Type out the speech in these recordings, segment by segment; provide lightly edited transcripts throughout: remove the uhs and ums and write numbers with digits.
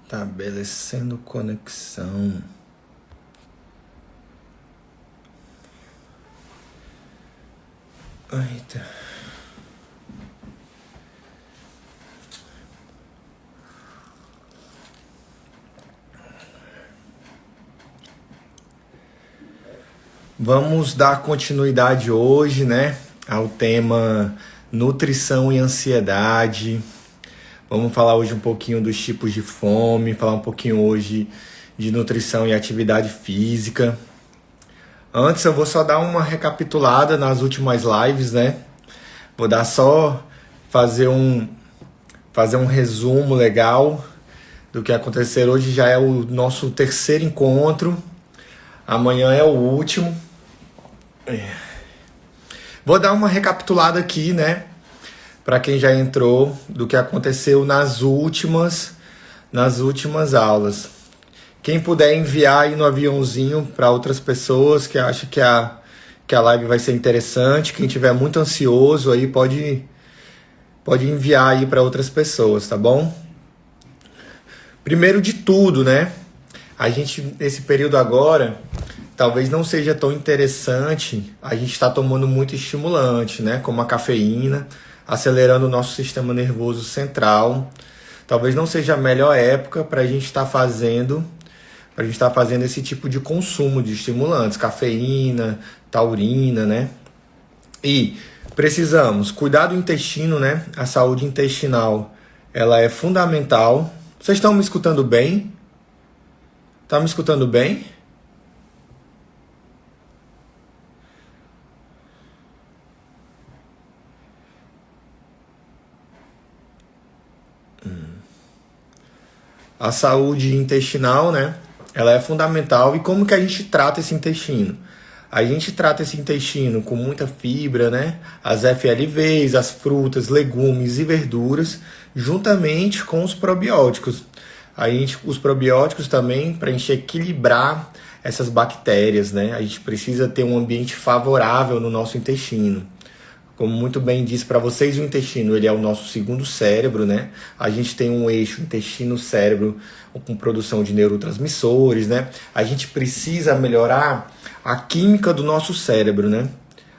Estabelecendo conexão. Eita. Vamos dar continuidade hoje, né, ao tema nutrição e ansiedade. Vamos falar hoje um pouquinho dos tipos de fome, falar um pouquinho hoje de nutrição e atividade física. Antes eu vou só dar uma recapitulada nas últimas lives, né? Vou dar só fazer um resumo legal do que acontecer. Hoje já é o nosso terceiro encontro. Amanhã é o último. Vou dar uma recapitulada aqui, né? Para quem já entrou, do que aconteceu nas últimas aulas. Quem puder enviar aí no aviãozinho para outras pessoas que acham que a live vai ser interessante. Quem tiver muito ansioso aí pode enviar aí para outras pessoas, tá bom? Primeiro de tudo, né? A gente, nesse período agora, talvez não seja tão interessante a gente estar tomando muito estimulante, né? Como a cafeína, acelerando o nosso sistema nervoso central. Talvez não seja a melhor época para a gente estar fazendo esse tipo de consumo de estimulantes, cafeína, taurina, né? E precisamos cuidar do intestino, né? A saúde intestinal, ela é fundamental. Vocês estão me escutando bem? Tá me escutando bem? A saúde intestinal, né? Ela é fundamental. E como que a gente trata esse intestino? A gente trata esse intestino com muita fibra, né? As FLVs, as frutas, legumes e verduras, juntamente com os probióticos. Os probióticos também, para a gente equilibrar essas bactérias, né? A gente precisa ter um ambiente favorável no nosso intestino. Como muito bem disse para vocês, o intestino ele é o nosso segundo cérebro, né? A gente tem um eixo intestino-cérebro com produção de neurotransmissores, né? A gente precisa melhorar a química do nosso cérebro, né?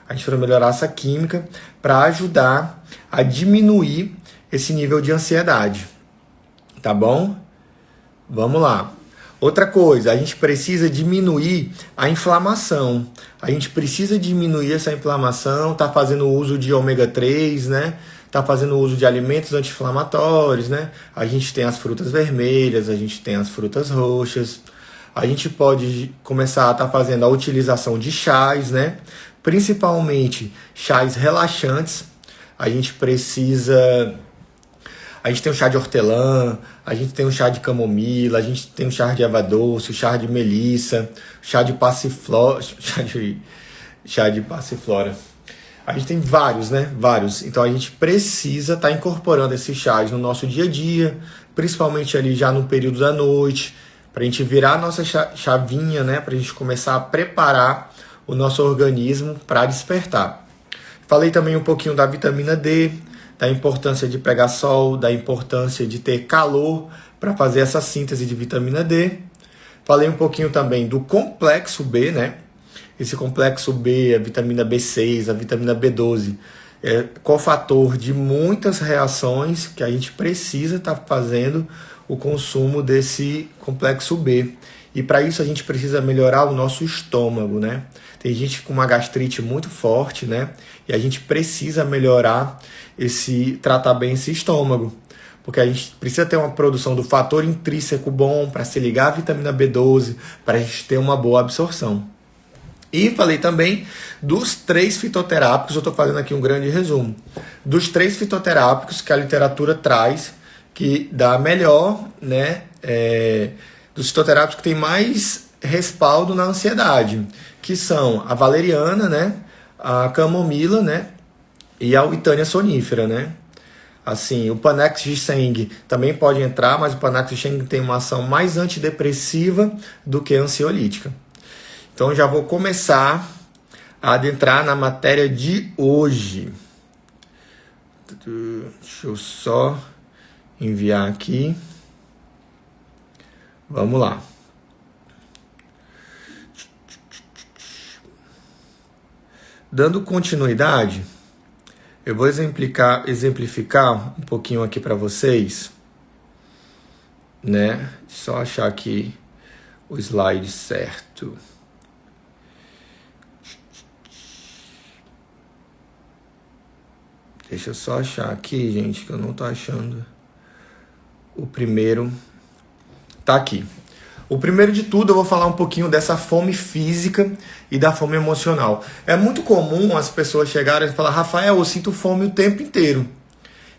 A gente precisa melhorar essa química para ajudar a diminuir esse nível de ansiedade. Tá bom? Vamos lá. Outra coisa, a gente precisa diminuir a inflamação. A gente precisa diminuir essa inflamação, tá fazendo uso de ômega 3, né? Tá fazendo uso de alimentos anti-inflamatórios, né? A gente tem as frutas vermelhas, a gente tem as frutas roxas. A gente pode começar a estar fazendo a utilização de chás, né? Principalmente chás relaxantes. A gente tem o chá de hortelã, a gente tem o chá de camomila, a gente tem o chá de erva doce, o chá de melissa, chá de passiflora, chá de passiflora. A gente tem vários, né? Vários. Então a gente precisa estar incorporando esses chás no nosso dia a dia, principalmente ali já no período da noite, para a gente virar a nossa chavinha, né? Para a gente começar a preparar o nosso organismo para despertar. Falei também um pouquinho da vitamina D, da importância de pegar sol, da importância de ter calor para fazer essa síntese de vitamina D. Falei um pouquinho também do complexo B, né? Esse complexo B, a vitamina B6, a vitamina B12, é cofator de muitas reações que a gente precisa estar fazendo o consumo desse complexo B. E para isso a gente precisa melhorar o nosso estômago, né? Tem gente com uma gastrite muito forte, né? E a gente precisa melhorar tratar bem esse estômago. Porque a gente precisa ter uma produção do fator intrínseco bom para se ligar à vitamina B12, para a gente ter uma boa absorção. E falei também dos 3 fitoterápicos, eu estou fazendo aqui um grande resumo, dos 3 fitoterápicos que a literatura traz, que dá melhor, né? Dos fitoterápicos que tem mais respaldo na ansiedade, que são a valeriana, né, a camomila, né, e a uitânia sonífera, né. Assim, o Panax ginseng também pode entrar, mas o Panax ginseng tem uma ação mais antidepressiva do que ansiolítica. Então já vou começar a adentrar na matéria de hoje. Deixa eu só enviar aqui. Vamos lá. Dando continuidade, eu vou exemplificar um pouquinho aqui para vocês, né? Só achar aqui o slide certo. Deixa eu só achar aqui, gente, que eu não tô achando. O primeiro tá aqui. O primeiro de tudo, eu vou falar um pouquinho dessa fome física e da fome emocional. É muito comum as pessoas chegarem e falar: Rafael, eu sinto fome o tempo inteiro.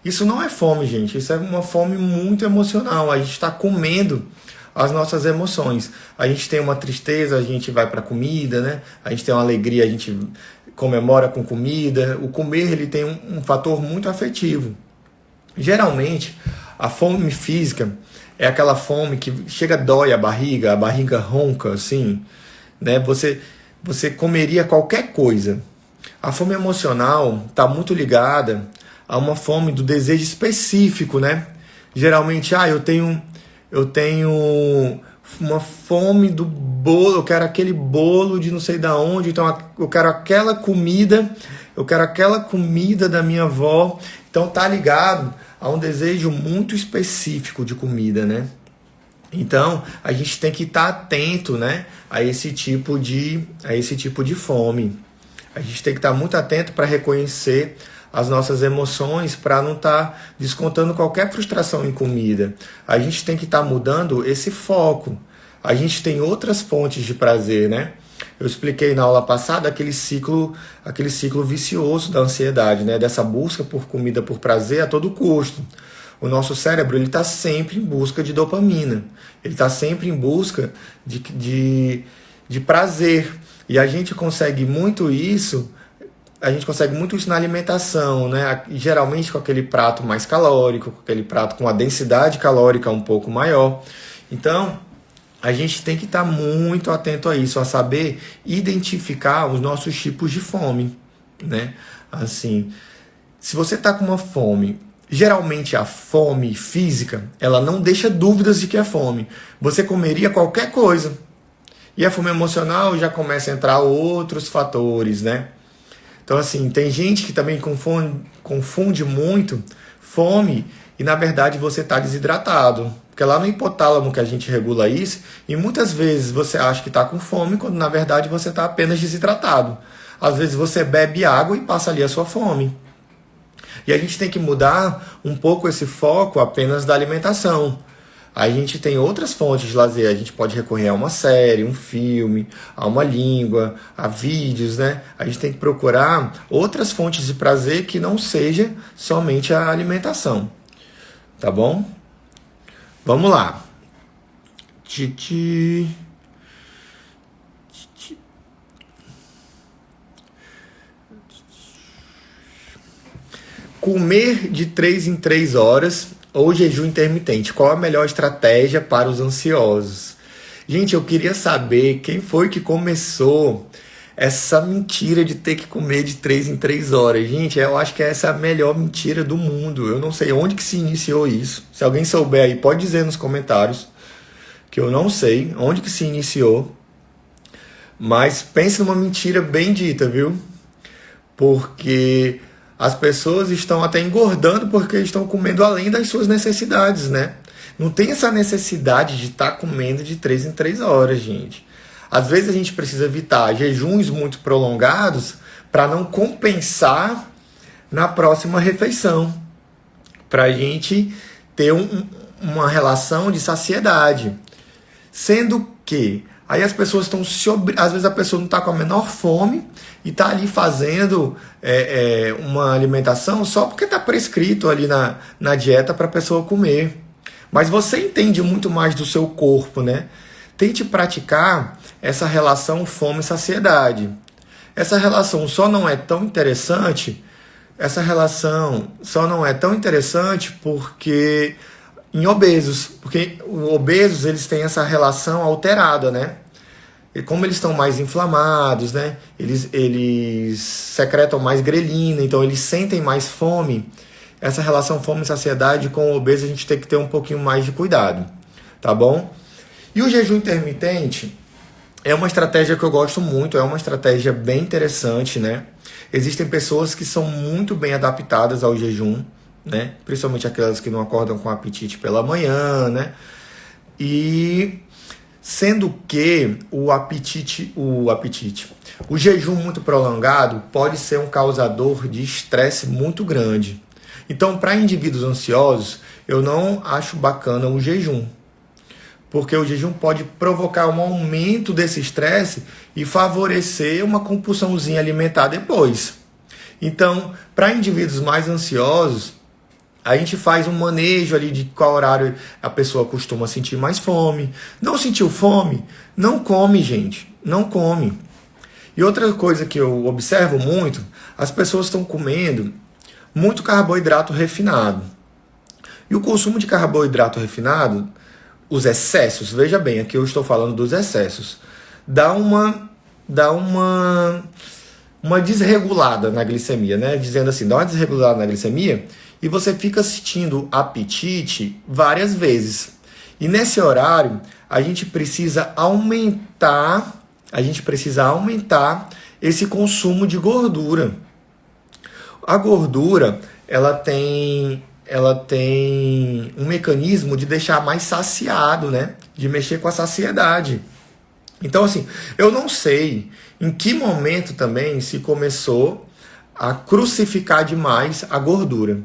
Isso não é fome, gente. Isso é uma fome muito emocional. A gente está comendo as nossas emoções. A gente tem uma tristeza, a gente vai para a comida, né? A gente tem uma alegria, a gente comemora com comida. O comer, ele tem um fator muito afetivo. Geralmente, a fome física é aquela fome que chega, dói a barriga ronca, assim, né? Você comeria qualquer coisa. A fome emocional está muito ligada a uma fome do desejo específico, né? Geralmente, eu tenho uma fome do bolo, eu quero aquele bolo de não sei da onde, então eu quero aquela comida da minha avó. Então tá ligado a um desejo muito específico de comida, né? Então, a gente tem que estar atento, né, a esse tipo de fome. A gente tem que estar muito atento para reconhecer as nossas emoções, para não estar descontando qualquer frustração em comida. A gente tem que estar mudando esse foco. A gente tem outras fontes de prazer, né? Eu expliquei na aula passada aquele ciclo vicioso da ansiedade, né? Dessa busca por comida, por prazer a todo custo. O nosso cérebro está sempre em busca de dopamina. Ele está sempre em busca de prazer. E a gente consegue muito isso na alimentação, né? Geralmente com aquele prato mais calórico, com aquele prato com a densidade calórica um pouco maior. Então, a gente tem que estar muito atento a isso, a saber identificar os nossos tipos de fome, né? Assim, se você está com uma fome, geralmente a fome física, ela não deixa dúvidas de que é fome. Você comeria qualquer coisa. E a fome emocional já começa a entrar outros fatores, né? Então, assim, tem gente que também confunde muito fome e, na verdade, você está desidratado. Porque lá no hipotálamo que a gente regula isso, e muitas vezes você acha que está com fome, quando na verdade você está apenas desidratado. Às vezes você bebe água e passa ali a sua fome. E a gente tem que mudar um pouco esse foco apenas da alimentação. A gente tem outras fontes de lazer, a gente pode recorrer a uma série, um filme, a uma língua, a vídeos, né? A gente tem que procurar outras fontes de prazer que não seja somente a alimentação. Tá bom? Vamos lá. Comer de 3 em 3 horas ou jejum intermitente. Qual a melhor estratégia para os ansiosos? Gente, eu queria saber quem foi que começou essa mentira de ter que comer de 3 em 3 horas. Gente, eu acho que essa é a melhor mentira do mundo. Eu não sei onde que se iniciou isso. Se alguém souber aí, pode dizer nos comentários, que eu não sei onde que se iniciou. Mas pense numa mentira bem dita, viu? Porque as pessoas estão até engordando porque estão comendo além das suas necessidades, né? Não tem essa necessidade de estar comendo de 3 em 3 horas, gente. Às vezes a gente precisa evitar jejuns muito prolongados para não compensar na próxima refeição. Para a gente ter uma relação de saciedade. Sendo que aí as pessoas estão às vezes a pessoa não está com a menor fome e está ali fazendo uma alimentação só porque está prescrito ali na dieta para a pessoa comer. Mas você entende muito mais do seu corpo, né? tente praticar essa relação fome e saciedade. Essa relação só não é tão interessante, porque em obesos, porque os obesos eles têm essa relação alterada, né? E como eles estão mais inflamados, né? Eles secretam mais grelina, então eles sentem mais fome. Essa relação fome e saciedade com o obeso a gente tem que ter um pouquinho mais de cuidado, tá bom? E o jejum intermitente é uma estratégia que eu gosto muito, é uma estratégia bem interessante, né? Existem pessoas que são muito bem adaptadas ao jejum, né? Principalmente aquelas que não acordam com apetite pela manhã, né? E sendo que o jejum muito prolongado pode ser um causador de estresse muito grande. Então, para indivíduos ansiosos, eu não acho bacana o jejum, porque o jejum pode provocar um aumento desse estresse e favorecer uma compulsãozinha alimentar depois. Então, para indivíduos mais ansiosos, a gente faz um manejo ali de qual horário a pessoa costuma sentir mais fome. Não sentiu fome? Não come, gente. Não come. E outra coisa que eu observo muito, as pessoas estão comendo muito carboidrato refinado. E o consumo de carboidrato refinado, os excessos, veja bem, aqui eu estou falando dos excessos, dá uma desregulada na glicemia, né? Dizendo assim, dá uma desregulada na glicemia e você fica sentindo apetite várias vezes. E nesse horário, a gente precisa aumentar esse consumo de gordura. A gordura, ela tem um mecanismo de deixar mais saciado, né? De mexer com a saciedade. Então, assim, eu não sei em que momento também se começou a crucificar demais a gordura.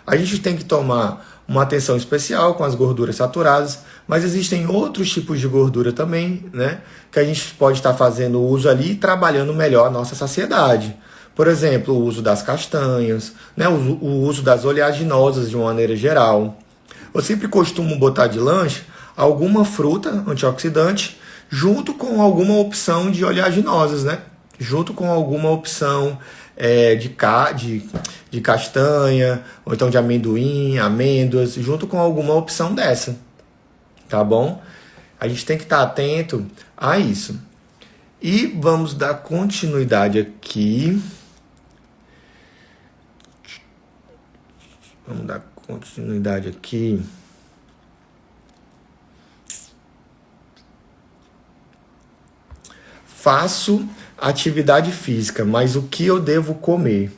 A gente tem que tomar uma atenção especial com as gorduras saturadas, mas existem outros tipos de gordura também, né? Que a gente pode estar fazendo uso ali e trabalhando melhor a nossa saciedade. Por exemplo, o uso das castanhas, né? O uso das oleaginosas de uma maneira geral. Eu sempre costumo botar de lanche alguma fruta antioxidante junto com alguma opção de oleaginosas, né? Junto com alguma opção de castanha, ou então de amendoim, amêndoas, junto com alguma opção dessa, tá bom? A gente tem que estar atento a isso. E vamos dar continuidade aqui. Faço atividade física, mas o que eu devo comer?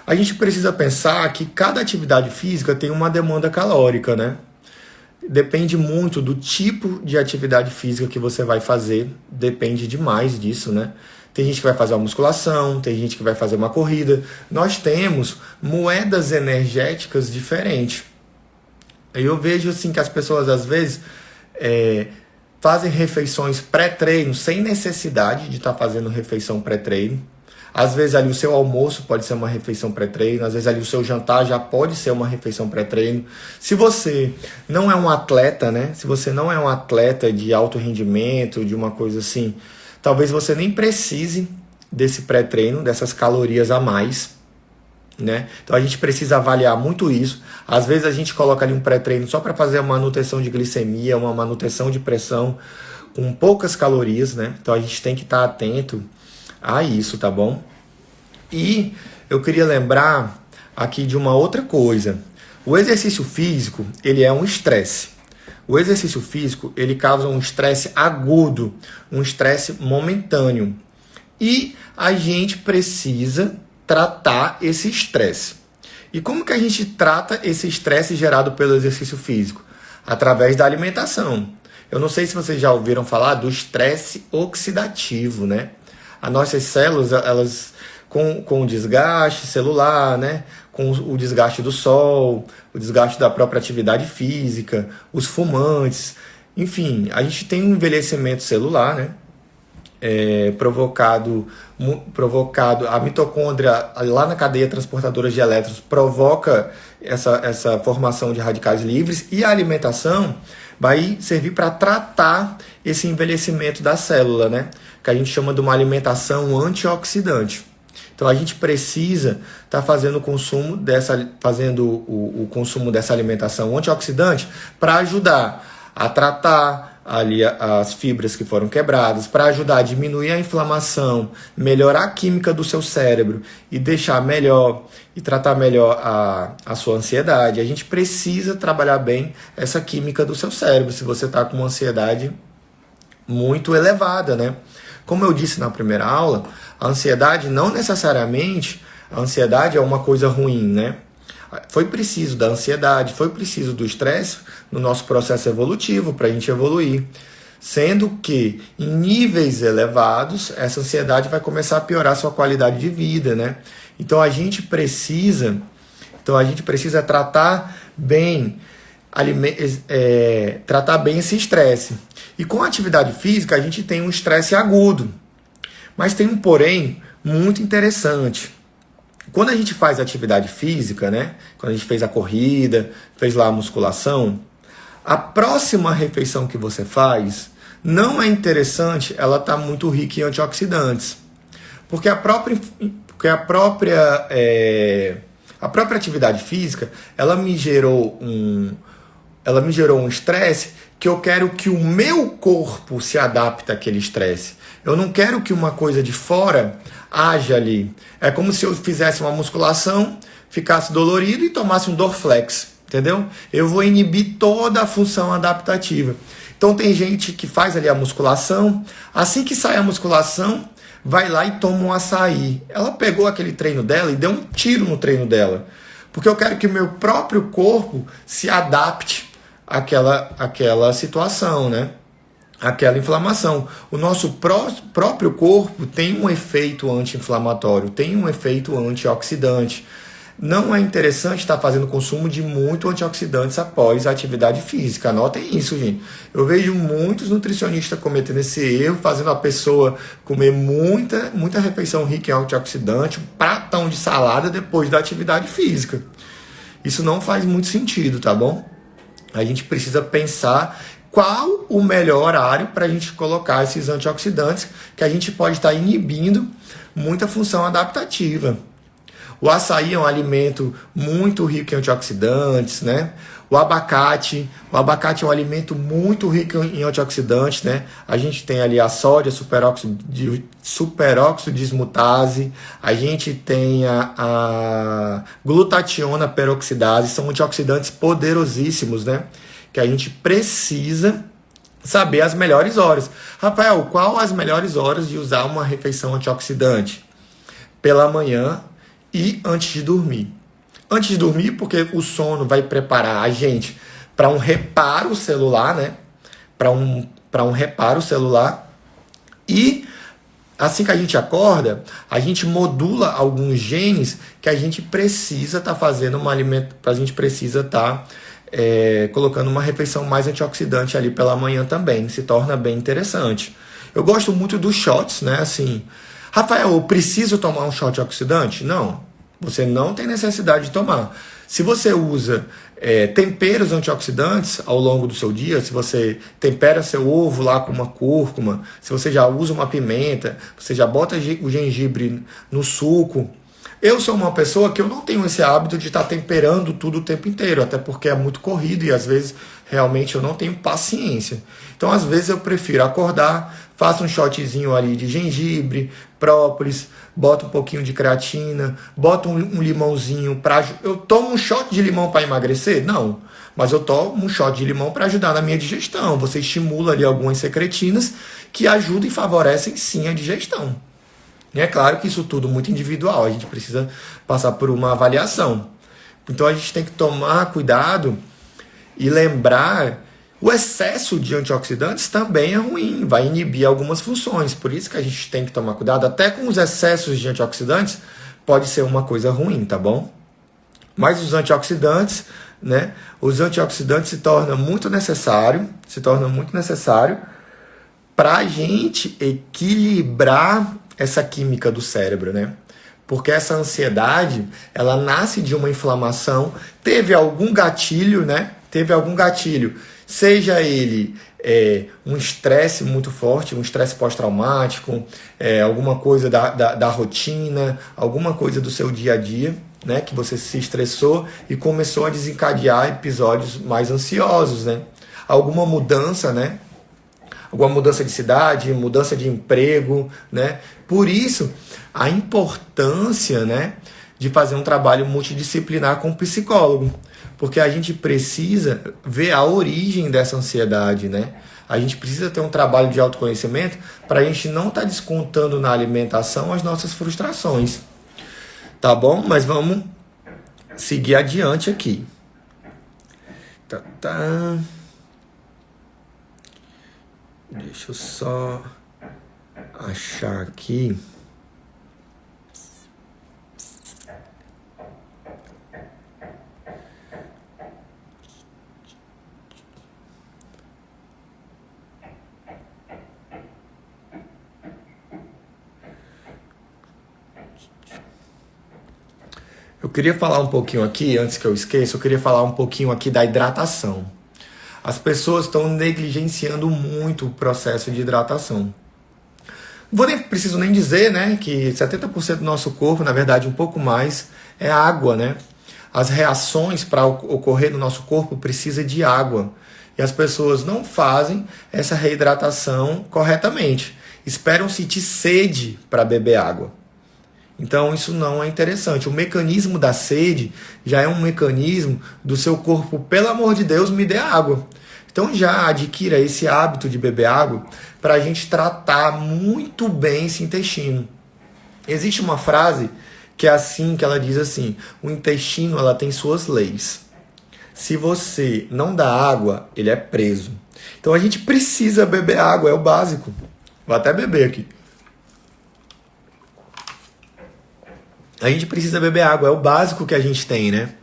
A gente precisa pensar que cada atividade física tem uma demanda calórica, né? Depende muito do tipo de atividade física que você vai fazer, depende demais disso, né? Tem gente que vai fazer uma musculação, tem gente que vai fazer uma corrida. Nós temos moedas energéticas diferentes. Eu vejo assim que as pessoas às vezes fazem refeições pré-treino sem necessidade de estar fazendo refeição pré-treino. Às vezes ali o seu almoço pode ser uma refeição pré-treino, às vezes ali o seu jantar já pode ser uma refeição pré-treino. Se você não é um atleta, né? Se você não é um atleta de alto rendimento, de uma coisa assim, talvez você nem precise desse pré-treino, dessas calorias a mais, né? Então a gente precisa avaliar muito isso. Às vezes a gente coloca ali um pré-treino só para fazer uma manutenção de glicemia, uma manutenção de pressão com poucas calorias, né? Então a gente tem que estar atento a isso, tá bom? E eu queria lembrar aqui de uma outra coisa. O exercício físico, ele é um estresse. O exercício físico, ele causa um estresse agudo, um estresse momentâneo. E a gente precisa tratar esse estresse. E como que a gente trata esse estresse gerado pelo exercício físico? Através da alimentação. Eu não sei se vocês já ouviram falar do estresse oxidativo, né? As nossas células, elas com o desgaste celular, né? Com o desgaste do sol, o desgaste da própria atividade física, os fumantes, enfim, a gente tem um envelhecimento celular, né? provocado, a mitocôndria lá na cadeia transportadora de elétrons provoca essa formação de radicais livres, e a alimentação vai servir para tratar esse envelhecimento da célula, né? Que a gente chama de uma alimentação antioxidante. Então a gente precisa estar fazendo o consumo dessa alimentação antioxidante para ajudar a tratar ali as fibras que foram quebradas, para ajudar a diminuir a inflamação, melhorar a química do seu cérebro e deixar melhor e tratar melhor a sua ansiedade. A gente precisa trabalhar bem essa química do seu cérebro se você está com uma ansiedade muito elevada, né? Como eu disse na primeira aula, a ansiedade não necessariamente, a ansiedade é uma coisa ruim, né? Foi preciso da ansiedade, foi preciso do estresse no nosso processo evolutivo para a gente evoluir. Sendo que em níveis elevados, essa ansiedade vai começar a piorar a sua qualidade de vida, né? Então a gente precisa tratar bem esse estresse. E com a atividade física a gente tem um estresse agudo. Mas tem um porém muito interessante. Quando a gente faz atividade física, né? Quando a gente fez a corrida, fez lá a musculação, a próxima refeição que você faz não é interessante ela estar muito rica em antioxidantes. Porque a própria atividade física, ela me gerou um estresse que eu quero que o meu corpo se adapte àquele estresse. Eu não quero que uma coisa de fora haja ali. É como se eu fizesse uma musculação, ficasse dolorido e tomasse um Dorflex, entendeu? Eu vou inibir toda a função adaptativa. Então tem gente que faz ali a musculação, assim que sai a musculação, vai lá e toma um açaí. Ela pegou aquele treino dela e deu um tiro no treino dela. Porque eu quero que o meu próprio corpo se adapte àquela situação, né? Aquela inflamação. O nosso próprio corpo tem um efeito anti-inflamatório, tem um efeito antioxidante. Não é interessante estar fazendo consumo de muito antioxidantes após a atividade física. Anotem isso, gente. Eu vejo muitos nutricionistas cometendo esse erro, fazendo a pessoa comer muita refeição rica em antioxidante, um pratão de salada depois da atividade física. Isso não faz muito sentido, tá bom? A gente precisa pensar qual o melhor horário para a gente colocar esses antioxidantes, que a gente pode estar inibindo muita função adaptativa. O açaí é um alimento muito rico em antioxidantes, né? O abacate é um alimento muito rico em antioxidantes, né? A gente tem ali a sódia superóxido dismutase, a gente tem a glutationa peroxidase, são antioxidantes poderosíssimos, né? Que a gente precisa saber as melhores horas. Rafael, qual as melhores horas de usar uma refeição antioxidante? Pela manhã e antes de dormir. Antes de dormir, porque o sono vai preparar a gente para um reparo celular, né? Para um reparo celular. E assim que a gente acorda, a gente modula alguns genes que a gente precisa estar fazendo uma alimentação, a gente precisa estar colocando uma refeição mais antioxidante ali pela manhã também, se torna bem interessante. Eu gosto muito dos shots, né? Assim, Rafael, eu preciso tomar um shot oxidante? Não, você não tem necessidade de tomar. Se você usa temperos antioxidantes ao longo do seu dia, se você tempera seu ovo lá com uma cúrcuma, se você já usa uma pimenta, você já bota o gengibre no suco. Eu sou uma pessoa que eu não tenho esse hábito de estar temperando tudo o tempo inteiro, até porque é muito corrido e às vezes realmente eu não tenho paciência. Então às vezes eu prefiro acordar, faço um shotzinho ali de gengibre, própolis, boto um pouquinho de creatina, boto um limãozinho eu tomo um shot de limão para emagrecer? Não, mas eu tomo um shot de limão para ajudar na minha digestão. Você estimula ali algumas secretinas que ajudam e favorecem sim a digestão. E é claro que isso tudo muito individual, a gente precisa passar por uma avaliação. Então a gente tem que tomar cuidado e lembrar, o excesso de antioxidantes também é ruim, vai inibir algumas funções. Por isso que a gente tem que tomar cuidado, até com os excessos de antioxidantes pode ser uma coisa ruim, tá bom? Mas os antioxidantes, né? Os antioxidantes se torna muito necessário para a gente equilibrar essa química do cérebro, né? Porque essa ansiedade, ela nasce de uma inflamação, teve algum gatilho, né? Teve algum gatilho, seja ele um estresse muito forte, um estresse pós-traumático, alguma coisa da rotina, alguma coisa do seu dia a dia, né? Que você se estressou e começou a desencadear episódios mais ansiosos, né? Alguma mudança, né? Alguma mudança de cidade, mudança de emprego, né? Por isso, a importância, né, de fazer um trabalho multidisciplinar com o psicólogo, porque a gente precisa ver a origem dessa ansiedade, né? A gente precisa ter um trabalho de autoconhecimento para a gente não estar descontando na alimentação as nossas frustrações, tá bom? Mas vamos seguir adiante aqui. Deixa eu só achar aqui. Eu queria falar um pouquinho aqui, antes que eu esqueça, eu queria falar um pouquinho aqui da hidratação. As pessoas estão negligenciando muito o processo de hidratação. Preciso nem dizer, né, que 70% do nosso corpo, na verdade um pouco mais, é água, né? As reações para ocorrer no nosso corpo precisam de água. E as pessoas não fazem essa reidratação corretamente. Esperam sentir sede para beber água. Então isso não é interessante. O mecanismo da sede já é um mecanismo do seu corpo, pelo amor de Deus, me dê água. Então já adquira esse hábito de beber água para a gente tratar muito bem esse intestino. Existe uma frase que é assim, que ela diz assim: o intestino, ela tem suas leis. Se você não dá água, ele é preso. Então a gente precisa beber água, é o básico. Vou até beber aqui. A gente precisa beber água, é o básico que a gente tem, né?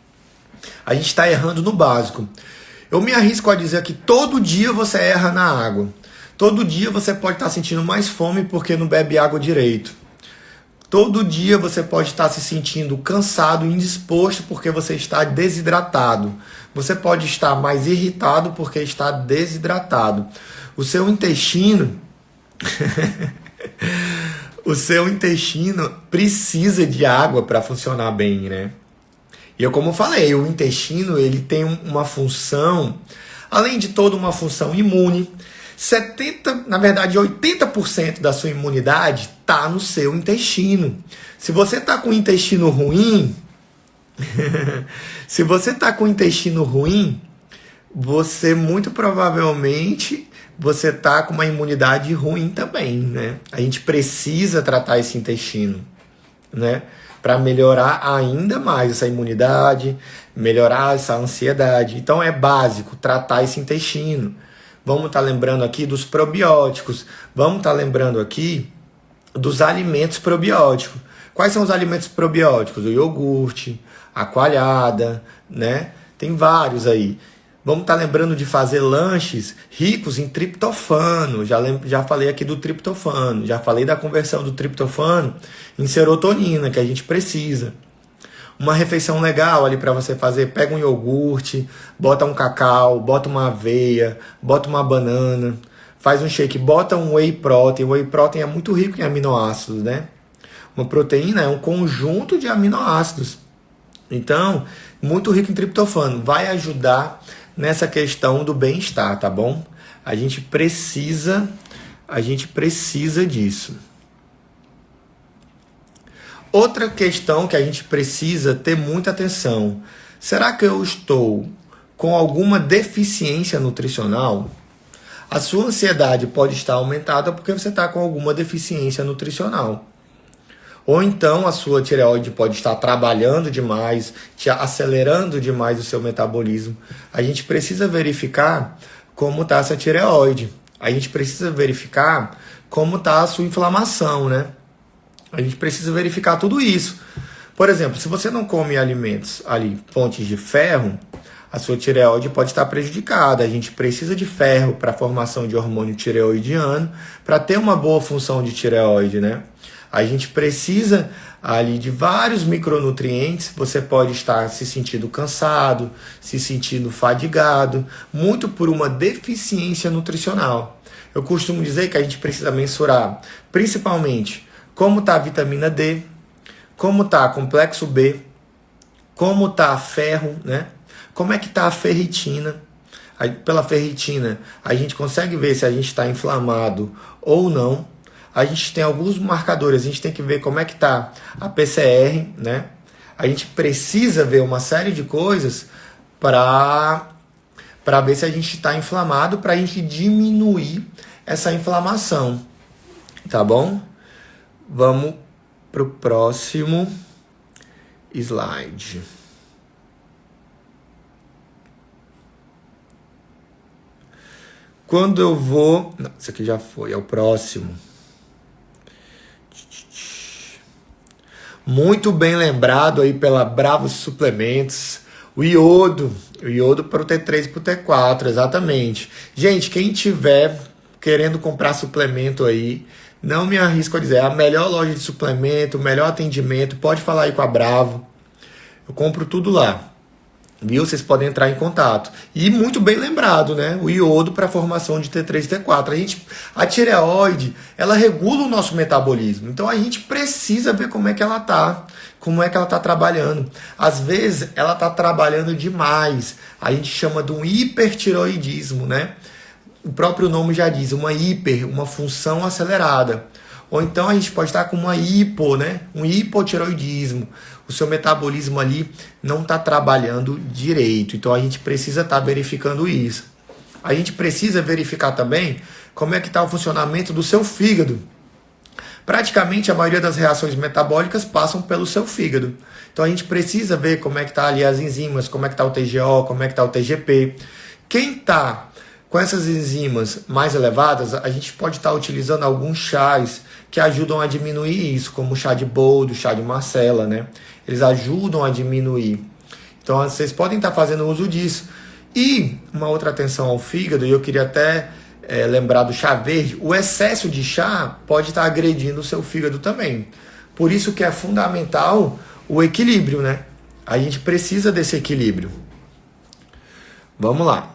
A gente está errando no básico. Eu me arrisco a dizer que todo dia você erra na água. Todo dia você pode estar sentindo mais fome porque não bebe água direito. Todo dia você pode estar se sentindo cansado e indisposto porque você está desidratado. Você pode estar mais irritado porque está desidratado. O seu intestino... O seu intestino precisa de água para funcionar bem, né? E eu, como falei, o intestino ele tem uma função, além de toda uma função imune, 80% da sua imunidade está no seu intestino. Se você está com o intestino ruim, você muito provavelmente você tá com uma imunidade ruim também, né? A gente precisa tratar esse intestino, né? Para melhorar ainda mais essa imunidade, melhorar essa ansiedade. Então é básico tratar esse intestino. Vamos estar lembrando aqui dos probióticos. Vamos estar lembrando aqui dos alimentos probióticos. Quais são os alimentos probióticos? O iogurte, a coalhada, né? Tem vários aí. Vamos estar lembrando de fazer lanches ricos em triptofano. Já falei aqui do triptofano. Já falei da conversão do triptofano em serotonina, que a gente precisa. Uma refeição legal ali para você fazer. Pega um iogurte, bota um cacau, bota uma aveia, bota uma banana. Faz um shake, bota um whey protein. O whey protein é muito rico em aminoácidos, né? Uma proteína é um conjunto de aminoácidos. Então, muito rico em triptofano. Vai ajudar nessa questão do bem-estar, tá bom? A gente precisa disso. Outra questão que a gente precisa ter muita atenção. Será que eu estou com alguma deficiência nutricional? A sua ansiedade pode estar aumentada porque você está com alguma deficiência nutricional. Ou então a sua tireoide pode estar trabalhando demais, te acelerando demais o seu metabolismo. A gente precisa verificar como está essa tireoide. A gente precisa verificar como está a sua inflamação, né? A gente precisa verificar tudo isso. Por exemplo, se você não come alimentos ali, fontes de ferro, a sua tireoide pode estar prejudicada. A gente precisa de ferro para a formação de hormônio tireoidiano, para ter uma boa função de tireoide, né? A gente precisa ali de vários micronutrientes. Você pode estar se sentindo cansado, se sentindo fadigado, muito por uma deficiência nutricional. Eu costumo dizer que a gente precisa mensurar, principalmente, como está a vitamina D, como está complexo B, como está ferro, né? Como é que está a ferritina. Aí, pela ferritina, a gente consegue ver se a gente está inflamado ou não. A gente tem alguns marcadores, a gente tem que ver como é que está a PCR, né? A gente precisa ver uma série de coisas para ver se a gente está inflamado, para a gente diminuir essa inflamação, tá bom? Vamos para o próximo slide. Quando eu vou... Não, isso aqui já foi, é o próximo. Muito bem lembrado aí pela Bravos Suplementos. O iodo para o T3 e para o T4, exatamente. Gente, quem tiver querendo comprar suplemento aí, não me arrisco a dizer, é a melhor loja de suplemento, o melhor atendimento, pode falar aí com a Bravo. Eu compro tudo lá. Viu? Vocês podem entrar em contato. E muito bem lembrado, né? O iodo para a formação de T3 e T4. A tireoide, ela regula o nosso metabolismo. Então a gente precisa ver como é que ela tá trabalhando. Às vezes ela tá trabalhando demais. A gente chama de um hipertireoidismo, né? O próprio nome já diz, uma função acelerada. Ou então a gente pode estar com uma um hipotireoidismo. O seu metabolismo ali não está trabalhando direito. Então a gente precisa estar verificando isso. A gente precisa verificar também como é que está o funcionamento do seu fígado. Praticamente a maioria das reações metabólicas passam pelo seu fígado. Então a gente precisa ver como é que está ali as enzimas, como é que está o TGO, como é que está o TGP. Quem está com essas enzimas mais elevadas, a gente pode estar utilizando alguns chás que ajudam a diminuir isso, como o chá de boldo, o chá de Marcela, né? Eles ajudam a diminuir. Então vocês podem estar fazendo uso disso. E uma outra atenção ao fígado, e eu queria até lembrar do chá verde, o excesso de chá pode estar agredindo o seu fígado também. Por isso que é fundamental o equilíbrio, né? A gente precisa desse equilíbrio. Vamos lá.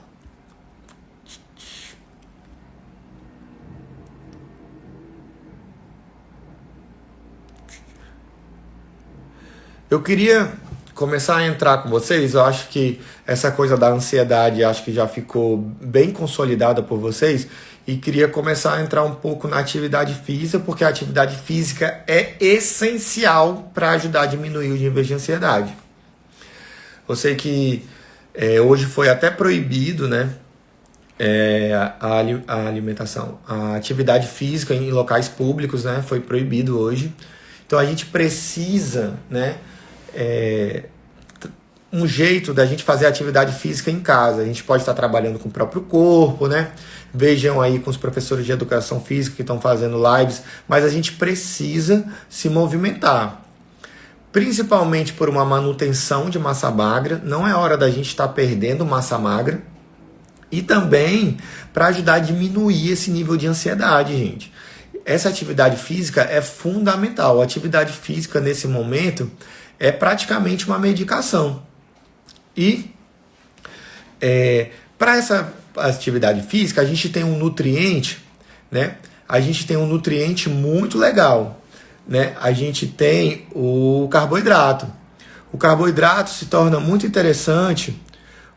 Eu queria começar a entrar com vocês. Eu acho que essa coisa da ansiedade acho que já ficou bem consolidada por vocês, e queria começar a entrar um pouco na atividade física, porque a atividade física é essencial para ajudar a diminuir os níveis de ansiedade. Eu sei que hoje foi até proibido, né, a alimentação, a atividade física em locais públicos, né, foi proibido hoje. Então a gente precisa, né, um jeito da gente fazer atividade física em casa. A gente pode estar trabalhando com o próprio corpo, né? Vejam aí com os professores de educação física que estão fazendo lives, mas a gente precisa se movimentar, principalmente por uma manutenção de massa magra. Não é hora da gente estar perdendo massa magra, e também para ajudar a diminuir esse nível de ansiedade, gente. Essa atividade física é fundamental. A atividade física nesse momento é praticamente uma medicação. E para essa atividade física a gente tem um nutriente, né? A gente tem um nutriente muito legal, né? A gente tem o carboidrato. O carboidrato se torna muito interessante.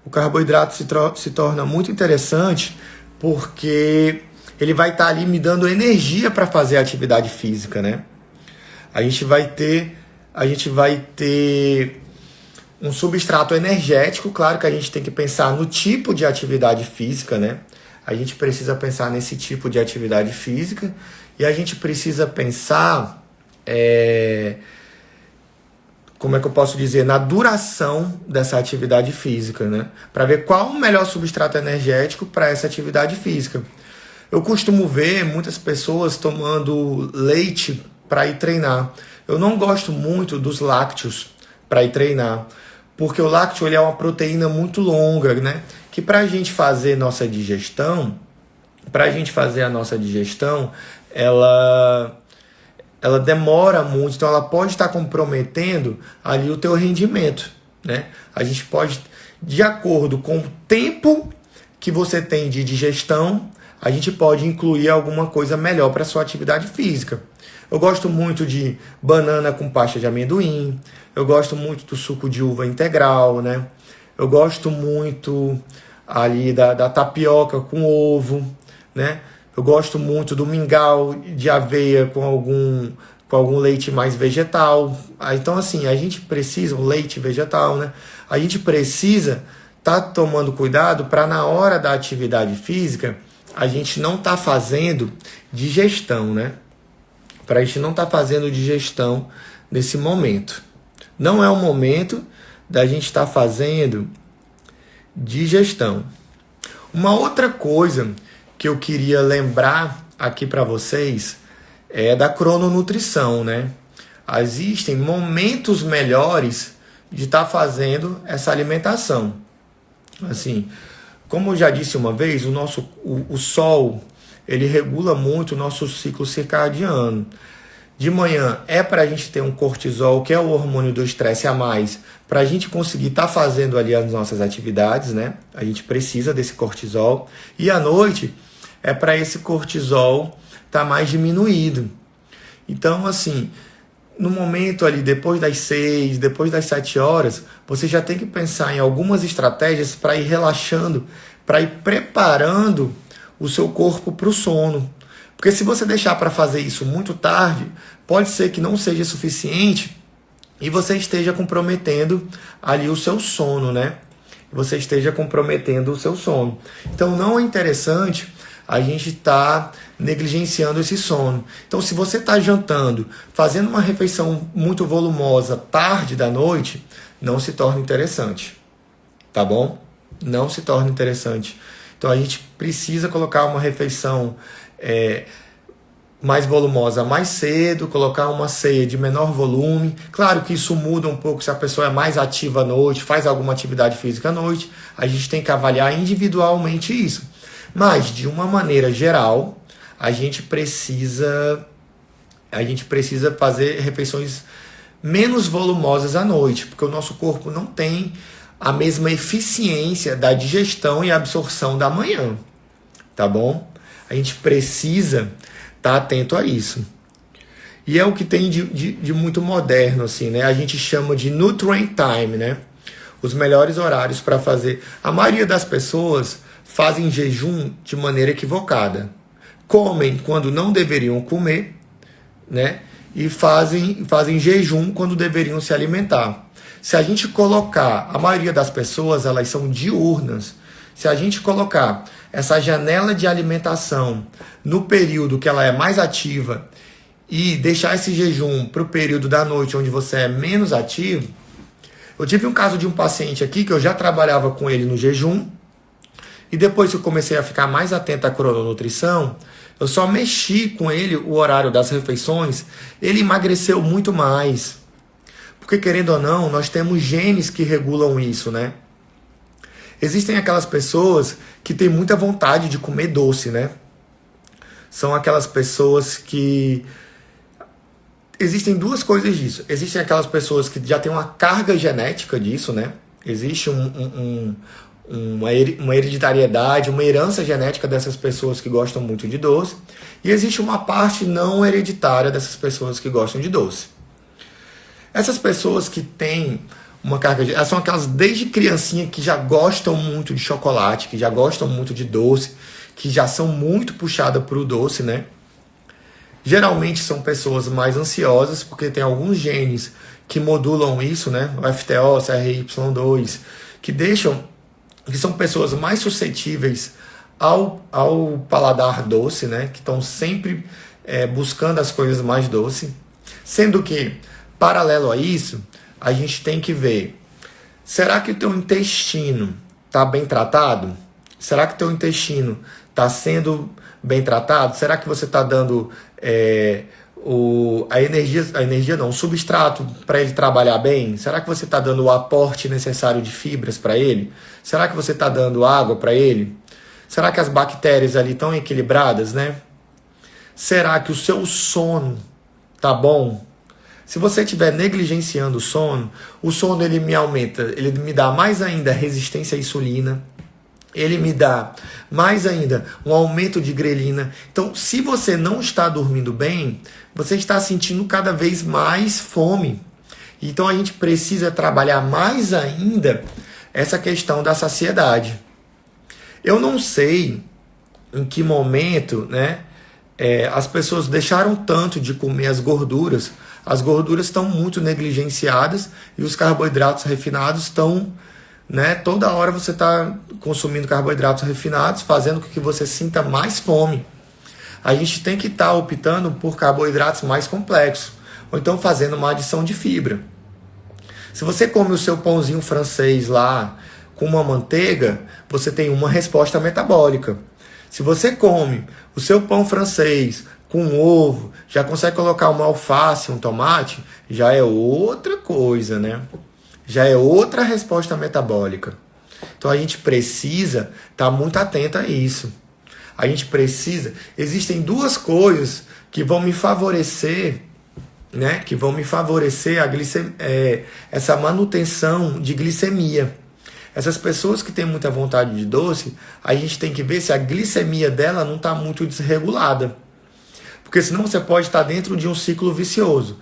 O carboidrato se torna muito interessante porque ele vai estar ali me dando energia para fazer a atividade física, né? A gente vai ter um substrato energético. Claro que a gente tem que pensar no tipo de atividade física, né? A gente precisa pensar nesse tipo de atividade física, e a gente precisa pensar, como é que eu posso dizer, na duração dessa atividade física, né? Para ver qual o melhor substrato energético para essa atividade física. Eu costumo ver muitas pessoas tomando leite para ir treinar. Eu não gosto muito dos lácteos para ir treinar, porque o lácteo ele é uma proteína muito longa, né? Que para a gente fazer a nossa digestão, ela demora muito, então ela pode estar comprometendo ali o teu rendimento, né? A gente pode, de acordo com o tempo que você tem de digestão, a gente pode incluir alguma coisa melhor para a sua atividade física. Eu gosto muito de banana com pasta de amendoim, eu gosto muito do suco de uva integral, né? Eu gosto muito ali da tapioca com ovo, né? Eu gosto muito do mingau de aveia com algum leite mais vegetal. Então, assim, a gente precisa, um leite vegetal, né? A gente precisa estar tomando cuidado para na hora da atividade física a gente não estar fazendo digestão, né? Para a gente não estar fazendo digestão nesse momento. Não é o momento da gente estar fazendo digestão. Uma outra coisa que eu queria lembrar aqui para vocês é da crononutrição, né? Existem momentos melhores de estar fazendo essa alimentação. Assim, como eu já disse uma vez, o sol, ele regula muito o nosso ciclo circadiano. De manhã é para a gente ter um cortisol, que é o hormônio do estresse a mais, para a gente conseguir estar fazendo ali as nossas atividades, né? A gente precisa desse cortisol. E à noite é para esse cortisol estar mais diminuído. Então, assim, no momento ali, depois das 6, depois das 7 horas, você já tem que pensar em algumas estratégias para ir relaxando, para ir preparando o seu corpo para o sono. Porque se você deixar para fazer isso muito tarde, pode ser que não seja suficiente e você esteja comprometendo ali o seu sono, né? Você esteja comprometendo o seu sono. Então não é interessante a gente estar negligenciando esse sono. Então se você está jantando, fazendo uma refeição muito volumosa tarde da noite, não se torna interessante. Tá bom? Não se torna interessante. Então a gente precisa colocar uma refeição mais volumosa mais cedo, colocar uma ceia de menor volume. Claro que isso muda um pouco se a pessoa é mais ativa à noite, faz alguma atividade física à noite. A gente tem que avaliar individualmente isso. Mas, de uma maneira geral, a gente precisa fazer refeições menos volumosas à noite, porque o nosso corpo não tem a mesma eficiência da digestão e absorção da manhã. Tá bom? A gente precisa estar atento a isso. E é o que tem de muito moderno, assim, né? A gente chama de nutrient time, né? Os melhores horários para fazer. A maioria das pessoas fazem jejum de maneira equivocada. Comem quando não deveriam comer, né? E fazem jejum quando deveriam se alimentar. Se a gente colocar, a maioria das pessoas, elas são diurnas. Se a gente colocar essa janela de alimentação no período que ela é mais ativa e deixar esse jejum para o período da noite onde você é menos ativo. Eu tive um caso de um paciente aqui que eu já trabalhava com ele no jejum e depois que eu comecei a ficar mais atento à crononutrição, eu só mexi com ele o horário das refeições, ele emagreceu muito mais. Porque querendo ou não, nós temos genes que regulam isso, né? Existem aquelas pessoas que têm muita vontade de comer doce, né? São aquelas pessoas que... Existem duas coisas disso. Existem aquelas pessoas que já têm uma carga genética disso, né? Existe uma hereditariedade, uma herança genética dessas pessoas que gostam muito de doce. E existe uma parte não hereditária dessas pessoas que gostam de doce. Essas pessoas que têm uma carga de... são aquelas desde criancinha que já gostam muito de chocolate, que já gostam muito de doce, que já são muito puxadas para o doce, né? Geralmente são pessoas mais ansiosas, porque tem alguns genes que modulam isso, né? O FTO, CRY2, que são pessoas mais suscetíveis ao paladar doce, né? Que estão sempre buscando as coisas mais doces. Sendo que, paralelo a isso, a gente tem que ver, será que o teu intestino está bem tratado? Será que o teu intestino está sendo bem tratado? Será que você está dando a energia não, o substrato para ele trabalhar bem? Será que você está dando o aporte necessário de fibras para ele? Será que você está dando água para ele? Será que as bactérias ali estão equilibradas, né? Será que o seu sono tá bom? Se você estiver negligenciando o sono ele me aumenta, ele me dá mais ainda resistência à insulina, ele me dá mais ainda um aumento de grelina. Então, se você não está dormindo bem, você está sentindo cada vez mais fome. Então, a gente precisa trabalhar mais ainda essa questão da saciedade. Eu não sei em que momento, né, as pessoas deixaram tanto de comer as gorduras. As gorduras estão muito negligenciadas e os carboidratos refinados estão, né, toda hora você está consumindo carboidratos refinados, fazendo com que você sinta mais fome. A gente tem que estar optando por carboidratos mais complexos, ou então fazendo uma adição de fibra. Se você come o seu pãozinho francês lá com uma manteiga, você tem uma resposta metabólica. Se você come o seu pão francês com ovo, já consegue colocar uma alface, um tomate, já é outra coisa, né? Já é outra resposta metabólica. Então a gente precisa estar muito atento a isso. A gente precisa... Existem duas coisas que vão me favorecer, né? Que vão me favorecer essa manutenção de glicemia. Essas pessoas que têm muita vontade de doce, a gente tem que ver se a glicemia dela não está muito desregulada. Porque senão você pode estar dentro de um ciclo vicioso.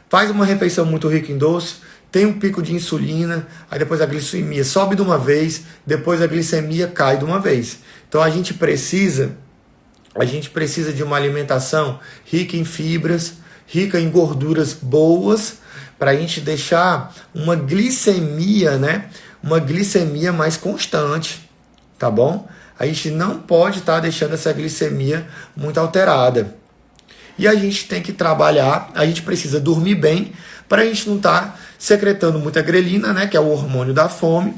Faz uma refeição muito rica em doce, tem um pico de insulina, aí depois a glicemia sobe de uma vez, depois a glicemia cai de uma vez. Então a gente precisa de uma alimentação rica em fibras, rica em gorduras boas, para a gente deixar uma glicemia, né? Uma glicemia mais constante, tá bom? A gente não pode estar deixando essa glicemia muito alterada. E a gente tem que trabalhar, a gente precisa dormir bem, para a gente não estar secretando muita grelina, né? Que é o hormônio da fome,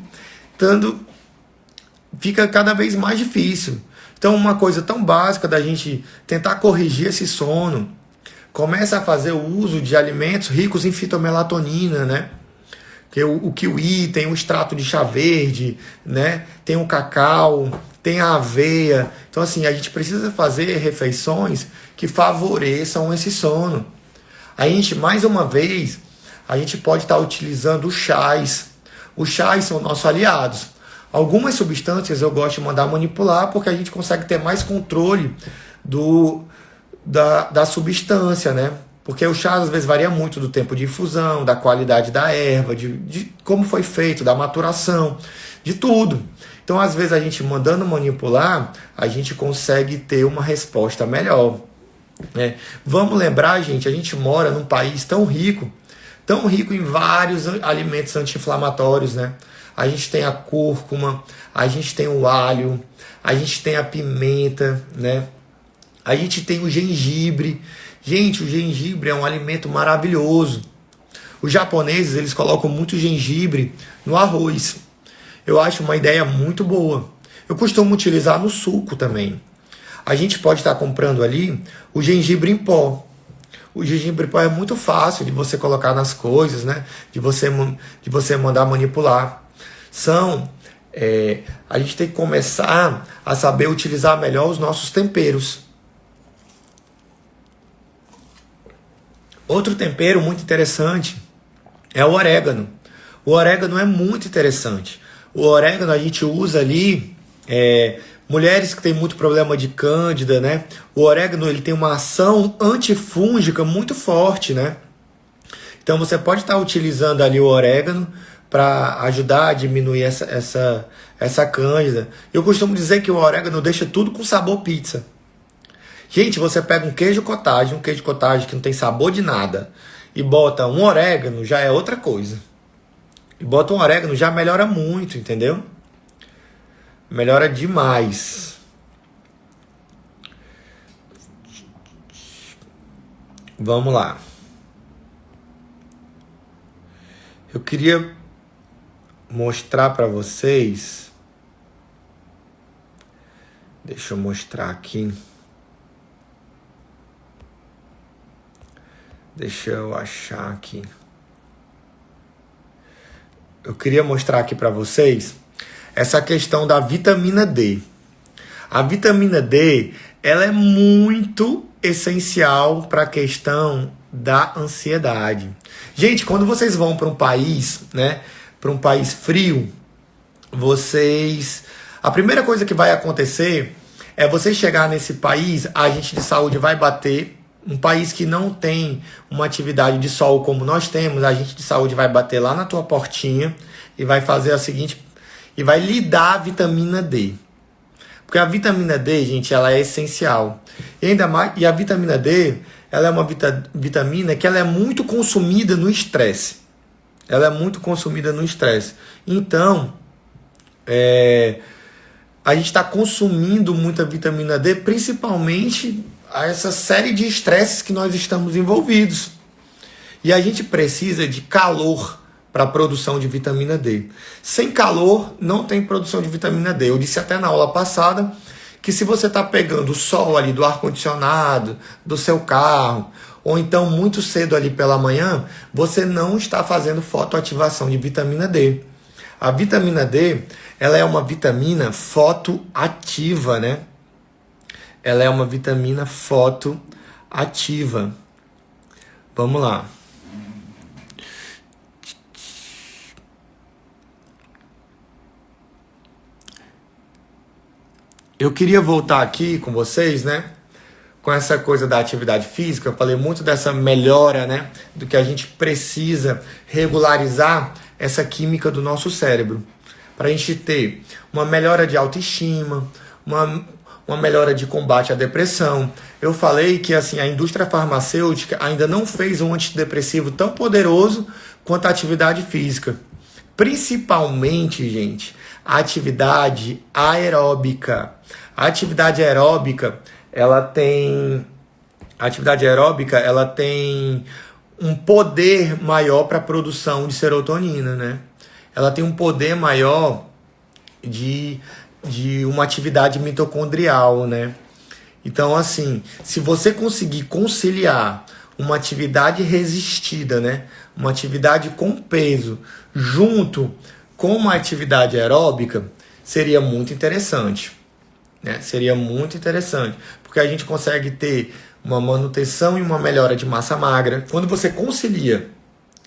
fica cada vez mais difícil. Então, uma coisa tão básica da gente tentar corrigir esse sono, começa a fazer o uso de alimentos ricos em fitomelatonina, né? Que o kiwi tem o extrato de chá verde, né? Tem o cacau, tem a aveia. Então, assim, a gente precisa fazer refeições que favoreçam esse sono. A gente, mais uma vez, a gente pode estar utilizando os chás. Os chás são nossos aliados. Algumas substâncias eu gosto de mandar manipular porque a gente consegue ter mais controle da substância, né? Porque o chá às vezes varia muito do tempo de infusão, da qualidade da erva, de como foi feito, da maturação, de tudo. Então, às vezes, a gente mandando manipular, a gente consegue ter uma resposta melhor, né? Vamos lembrar, gente, a gente mora num país tão rico em vários alimentos anti-inflamatórios, né? A gente tem a cúrcuma, a gente tem o alho, a gente tem a pimenta, né? A gente tem o gengibre. Gente, o gengibre é um alimento maravilhoso. Os japoneses, eles colocam muito gengibre no arroz. Eu acho uma ideia muito boa. Eu costumo utilizar no suco também. A gente pode estar comprando ali o gengibre em pó. O gengibre em pó é muito fácil de você colocar nas coisas, né? De você mandar manipular. A gente tem que começar a saber utilizar melhor os nossos temperos. Outro tempero muito interessante é o orégano. O orégano é muito interessante. O orégano a gente usa ali, mulheres que têm muito problema de cândida, né? O orégano ele tem uma ação antifúngica muito forte, né? Então você pode estar utilizando ali o orégano para ajudar a diminuir essa cândida. Eu costumo dizer que o orégano deixa tudo com sabor pizza. Gente, você pega um queijo cottage que não tem sabor de nada, e bota um orégano, já é outra coisa. E bota um orégano, já melhora muito, entendeu? Melhora demais. Vamos lá. Eu queria mostrar para vocês. Deixa eu mostrar aqui. Deixa eu achar aqui. Eu queria mostrar aqui para vocês essa questão da vitamina D. A vitamina D, ela é muito essencial para a questão da ansiedade. Gente, quando vocês vão para um país, né, para um país frio, a primeira coisa que vai acontecer é você chegar nesse país, a agente de saúde vai bater. Um país que não tem uma atividade de sol como nós temos, a agente de saúde vai bater lá na tua portinha e vai fazer a seguinte, e vai lhe dar a vitamina D. Porque a vitamina D, gente, ela é essencial. E ainda mais, e a vitamina D, ela é uma vitamina que ela é muito consumida no estresse. Ela é muito consumida no estresse. Então, a gente está consumindo muita vitamina D, principalmente a essa série de estresses que nós estamos envolvidos. E a gente precisa de calor para a produção de vitamina D. Sem calor, não tem produção de vitamina D. Eu disse até na aula passada que se você está pegando o sol ali do ar-condicionado, do seu carro, ou então muito cedo ali pela manhã, você não está fazendo fotoativação de vitamina D. A vitamina D, ela é uma vitamina fotoativa, né? Ela é uma vitamina fotoativa. Vamos lá. Eu queria voltar aqui com vocês, né? Com essa coisa da atividade física. Eu falei muito dessa melhora, né? Do que a gente precisa regularizar essa química do nosso cérebro. Para a gente ter uma melhora de autoestima, uma melhora de combate à depressão. Eu falei que assim, a indústria farmacêutica ainda não fez um antidepressivo tão poderoso quanto a atividade física. Principalmente, gente, a atividade aeróbica. A atividade aeróbica, ela tem um poder maior para a produção de serotonina, né? Ela tem um poder maior de uma atividade mitocondrial, né? Então, assim, se você conseguir conciliar uma atividade resistida, né? Uma atividade com peso, junto com uma atividade aeróbica, seria muito interessante, né? Seria muito interessante, porque a gente consegue ter uma manutenção e uma melhora de massa magra. Quando você concilia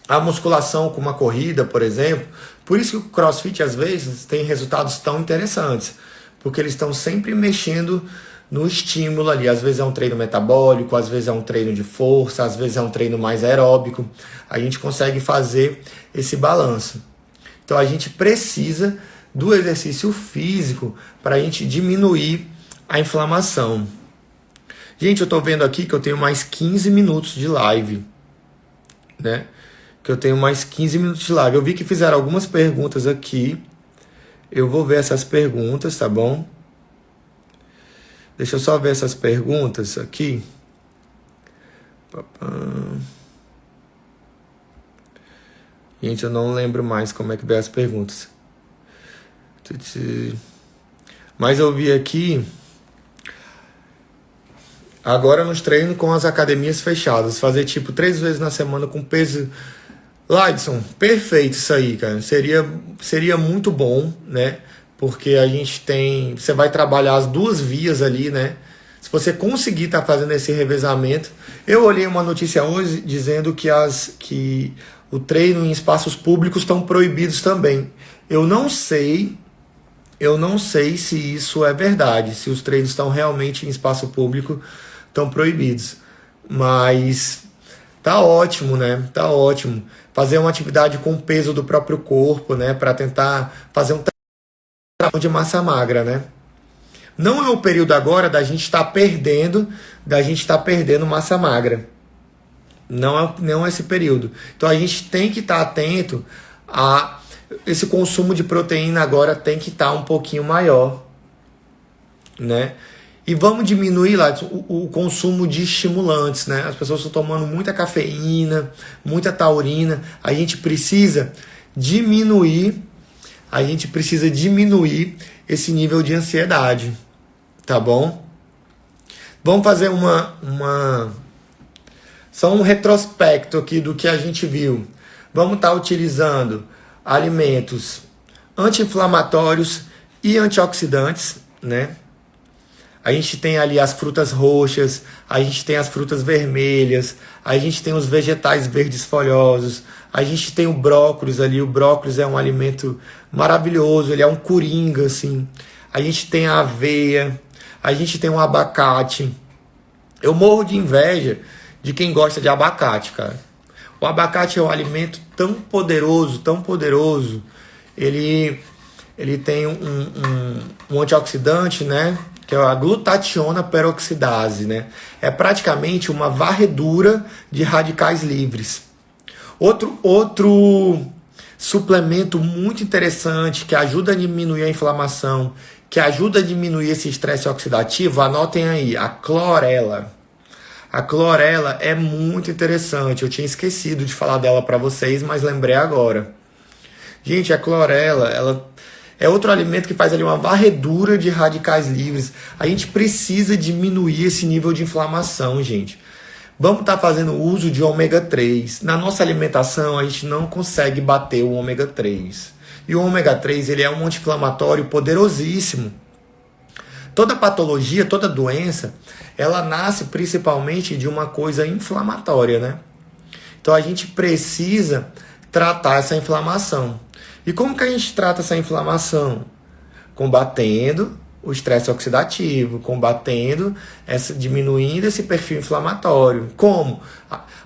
a musculação com uma corrida, por exemplo, por isso que o CrossFit às vezes tem resultados tão interessantes, porque eles estão sempre mexendo no estímulo ali. Às vezes é um treino metabólico, às vezes é um treino de força, às vezes é um treino mais aeróbico. A gente consegue fazer esse balanço. Então a gente precisa do exercício físico para a gente diminuir a inflamação. Gente, eu estou vendo aqui que eu tenho mais 15 minutos de live, né? Que eu tenho mais 15 minutos de live. Eu vi que fizeram algumas perguntas aqui. Eu vou ver essas perguntas, tá bom? Deixa eu só ver essas perguntas aqui. Gente, eu não lembro mais como é que veio as perguntas. Mas eu vi aqui. Agora nos treinos com as academias fechadas. Fazer tipo 3 vezes na semana com peso. Laidson, perfeito isso aí, cara. Seria muito bom, né? Porque a gente tem... Você vai trabalhar as duas vias ali, né? Se você conseguir estar fazendo esse revezamento... Eu olhei uma notícia hoje dizendo que o treino em espaços públicos estão proibidos também. Eu não sei se isso é verdade, se os treinos estão realmente em espaço público estão proibidos. Mas tá ótimo, né? Tá ótimo. Fazer uma atividade com o peso do próprio corpo, né? Para tentar fazer um trabalho de massa magra, né? Não é o período agora da gente estar perdendo massa magra. Não é esse período. Então a gente tem que estar atento a esse consumo de proteína agora tem que estar um pouquinho maior, né? E vamos diminuir lá o consumo de estimulantes, né? As pessoas estão tomando muita cafeína, muita taurina. A gente precisa diminuir esse nível de ansiedade, tá bom? Vamos fazer Só um retrospecto aqui do que a gente viu. Vamos estar utilizando alimentos anti-inflamatórios e antioxidantes, né? A gente tem ali as frutas roxas, a gente tem as frutas vermelhas, a gente tem os vegetais verdes folhosos, a gente tem o brócolis ali. O brócolis é um alimento maravilhoso, ele é um coringa, assim. A gente tem a aveia, a gente tem o abacate. Eu morro de inveja de quem gosta de abacate, cara. O abacate é um alimento tão poderoso, tão poderoso. Ele tem um antioxidante, né? Que é a glutationa peroxidase, né? É praticamente uma varredura de radicais livres. Outro suplemento muito interessante que ajuda a diminuir a inflamação, que ajuda a diminuir esse estresse oxidativo, anotem aí, a clorela. A clorela é muito interessante, eu tinha esquecido de falar dela para vocês, mas lembrei agora. Gente, a clorela, ela é outro alimento que faz ali uma varredura de radicais livres. A gente precisa diminuir esse nível de inflamação, gente. Vamos estar fazendo uso de ômega 3. Na nossa alimentação, a gente não consegue bater o ômega 3. E o ômega 3 ele é um anti-inflamatório poderosíssimo. Toda patologia, toda doença, ela nasce principalmente de uma coisa inflamatória, né? Então a gente precisa tratar essa inflamação. E como que a gente trata essa inflamação? Combatendo o estresse oxidativo, diminuindo esse perfil inflamatório. Como?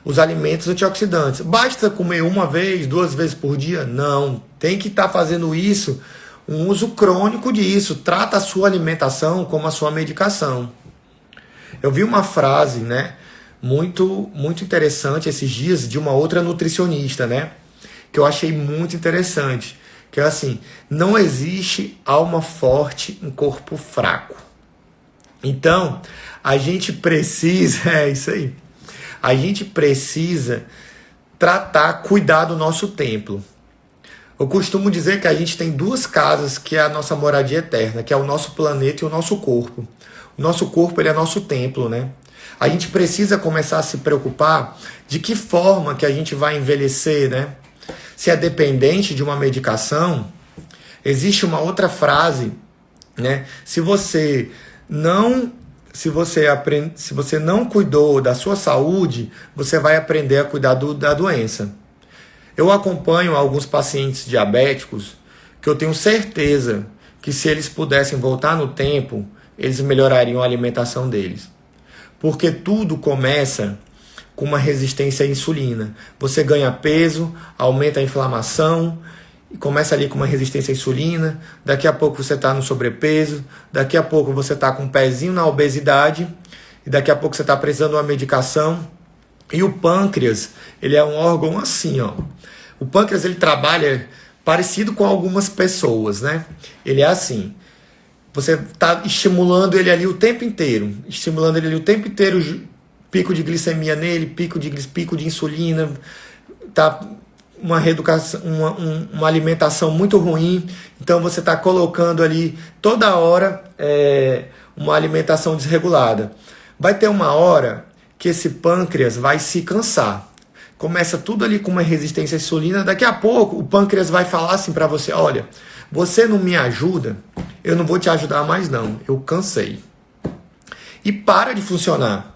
Os alimentos antioxidantes. Basta comer uma vez, 2 vezes por dia? Não. Tem que estar fazendo isso, um uso crônico disso. Trata a sua alimentação como a sua medicação. Eu vi uma frase, né, muito interessante esses dias de uma outra nutricionista, né, que eu achei muito interessante, que é assim: não existe alma forte em corpo fraco. Então, a gente precisa, é isso aí, a gente precisa cuidar do nosso templo. Eu costumo dizer que a gente tem 2 casas que é a nossa moradia eterna, que é o nosso planeta e o nosso corpo. O nosso corpo, ele é nosso templo, né? A gente precisa começar a se preocupar de que forma que a gente vai envelhecer, né? Se é dependente de uma medicação, existe uma outra frase, né? Se você não cuidou da sua saúde, você vai aprender a cuidar da doença. Eu acompanho alguns pacientes diabéticos que eu tenho certeza que se eles pudessem voltar no tempo, eles melhorariam a alimentação deles. Porque tudo começa com uma resistência à insulina. Você ganha peso, aumenta a inflamação, e começa ali com uma resistência à insulina, daqui a pouco você está no sobrepeso, daqui a pouco você está com um pezinho na obesidade, e daqui a pouco você está precisando de uma medicação. E o pâncreas, ele é um órgão assim, ó. O pâncreas, ele trabalha parecido com algumas pessoas, né? Ele é assim: você está estimulando ele ali o tempo inteiro, pico de glicemia nele, pico de insulina, tá uma reeducação, uma alimentação muito ruim, então você está colocando ali toda hora uma alimentação desregulada. Vai ter uma hora que esse pâncreas vai se cansar. Começa tudo ali com uma resistência à insulina, daqui a pouco o pâncreas vai falar assim para você: olha, você não me ajuda, eu não vou te ajudar mais não, eu cansei. E para de funcionar.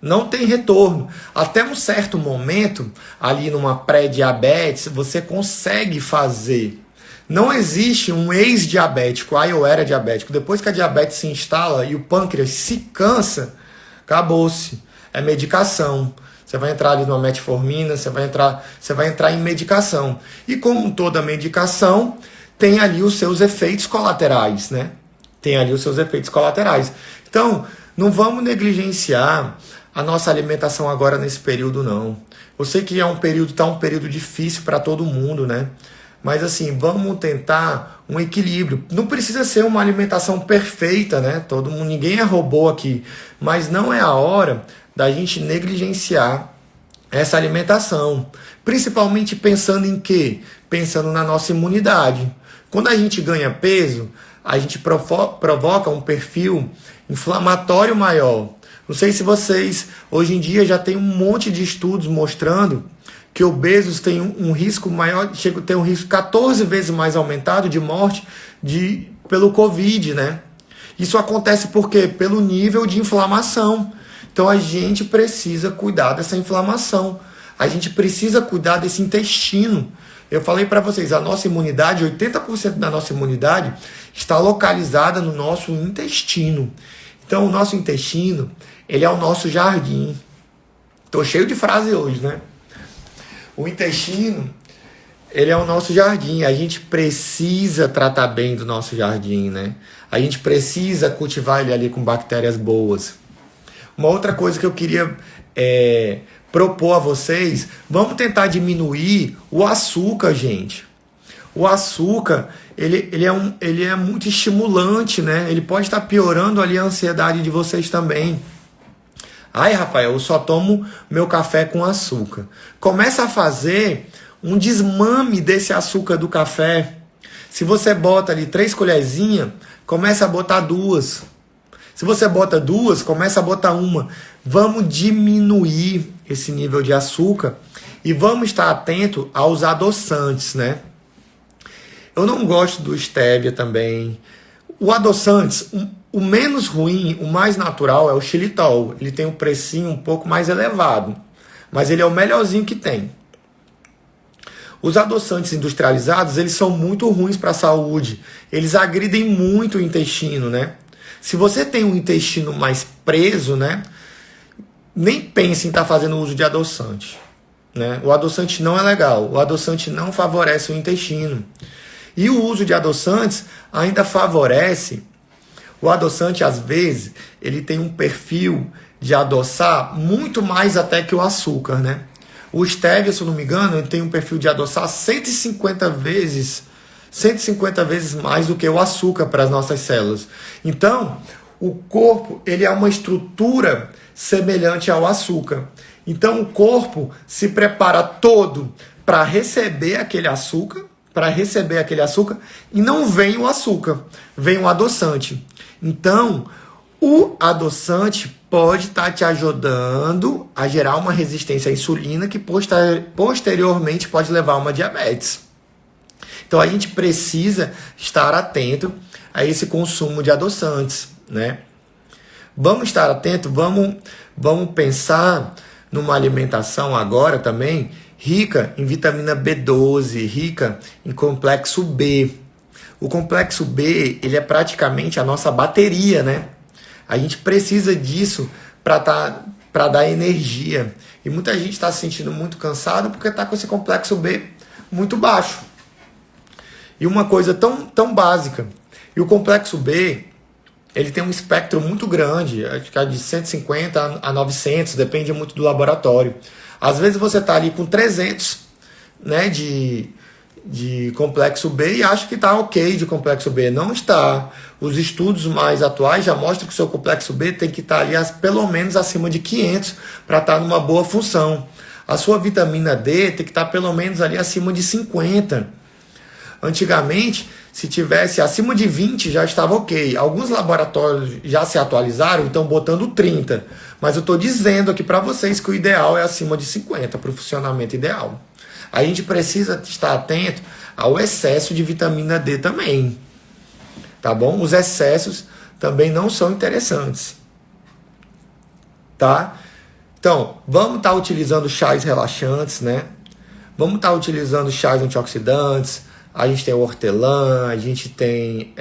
Não tem retorno. Até um certo momento, ali numa pré-diabetes, você consegue fazer. Não existe um ex-diabético, eu era diabético. Depois que a diabetes se instala e o pâncreas se cansa, acabou-se. É medicação. Você vai entrar ali numa metformina, você vai entrar em medicação. E como toda medicação, tem ali os seus efeitos colaterais, né? Então, não vamos negligenciar a nossa alimentação agora nesse período, não. Eu sei que tá um período difícil para todo mundo, né? Mas assim, vamos tentar um equilíbrio. Não precisa ser uma alimentação perfeita, né? Ninguém é robô aqui. Mas não é a hora da gente negligenciar essa alimentação. Principalmente pensando em quê? Pensando na nossa imunidade. Quando a gente ganha peso, a gente provoca um perfil inflamatório maior. Não sei se vocês, hoje em dia, já tem um monte de estudos mostrando que obesos têm um risco maior, chega a ter um risco 14 vezes mais aumentado de morte pelo Covid, né? Isso acontece por quê? Pelo nível de inflamação. Então a gente precisa cuidar dessa inflamação. A gente precisa cuidar desse intestino. Eu falei para vocês, a nossa imunidade, 80% da nossa imunidade está localizada no nosso intestino. Então o nosso intestino, ele é o nosso jardim. Tô cheio de frase hoje, né? O intestino, ele é o nosso jardim. A gente precisa tratar bem do nosso jardim, né? A gente precisa cultivar ele ali com bactérias boas. Uma outra coisa que eu queria propor a vocês, vamos tentar diminuir o açúcar, gente. O açúcar, ele é muito estimulante, né? Ele pode estar piorando ali a ansiedade de vocês também. Ai, Rafael, eu só tomo meu café com açúcar. Começa a fazer um desmame desse açúcar do café. Se você bota ali 3 colherzinhas, começa a botar 2. Se você bota 2, começa a botar 1. Vamos diminuir esse nível de açúcar e vamos estar atento aos adoçantes, né? Eu não gosto do stevia também. O adoçantes, o menos ruim, o mais natural é o xilitol. Ele tem um precinho um pouco mais elevado, mas ele é o melhorzinho que tem. Os adoçantes industrializados, eles são muito ruins para a saúde. Eles agridem muito o intestino, né? Se você tem um intestino mais preso, né? Nem pense em estar fazendo uso de adoçante, né? O adoçante não é legal. O adoçante não favorece o intestino. E o uso de adoçantes ainda favorece. O adoçante, às vezes, ele tem um perfil de adoçar muito mais até que o açúcar, né? O stevia, se eu não me engano, ele tem um perfil de adoçar 150 vezes mais do que o açúcar para as nossas células. Então, o corpo, ele é uma estrutura semelhante ao açúcar. Então, o corpo se prepara todo para receber aquele açúcar, e não vem o açúcar, vem o adoçante. Então, o adoçante pode estar te ajudando a gerar uma resistência à insulina que posteriormente pode levar a uma diabetes. Então, a gente precisa estar atento a esse consumo de adoçantes, né? Vamos estar atento, vamos pensar numa alimentação agora também rica em vitamina B12, rica em complexo B. O complexo B, ele é praticamente a nossa bateria, né? A gente precisa disso para dar energia. E muita gente está se sentindo muito cansado porque está com esse complexo B muito baixo. E uma coisa tão básica. E o complexo B, ele tem um espectro muito grande, acho que é de 150 a 900, depende muito do laboratório. Às vezes você está ali com 300, né, de complexo B e acha que está ok de complexo B. Não está. Os estudos mais atuais já mostram que o seu complexo B tem que estar ali pelo menos acima de 500 para estar numa boa função. A sua vitamina D tem que estar pelo menos ali acima de 50. Antigamente, se tivesse acima de 20 já estava ok. Alguns laboratórios já se atualizaram, estão botando 30. Mas eu estou dizendo aqui para vocês que o ideal é acima de 50 para o funcionamento ideal. A gente precisa estar atento ao excesso de vitamina D também. Tá bom? Os excessos também não são interessantes. Tá? Então, vamos estar utilizando chás relaxantes, né? Vamos estar utilizando chás antioxidantes. A gente tem o hortelã, a gente tem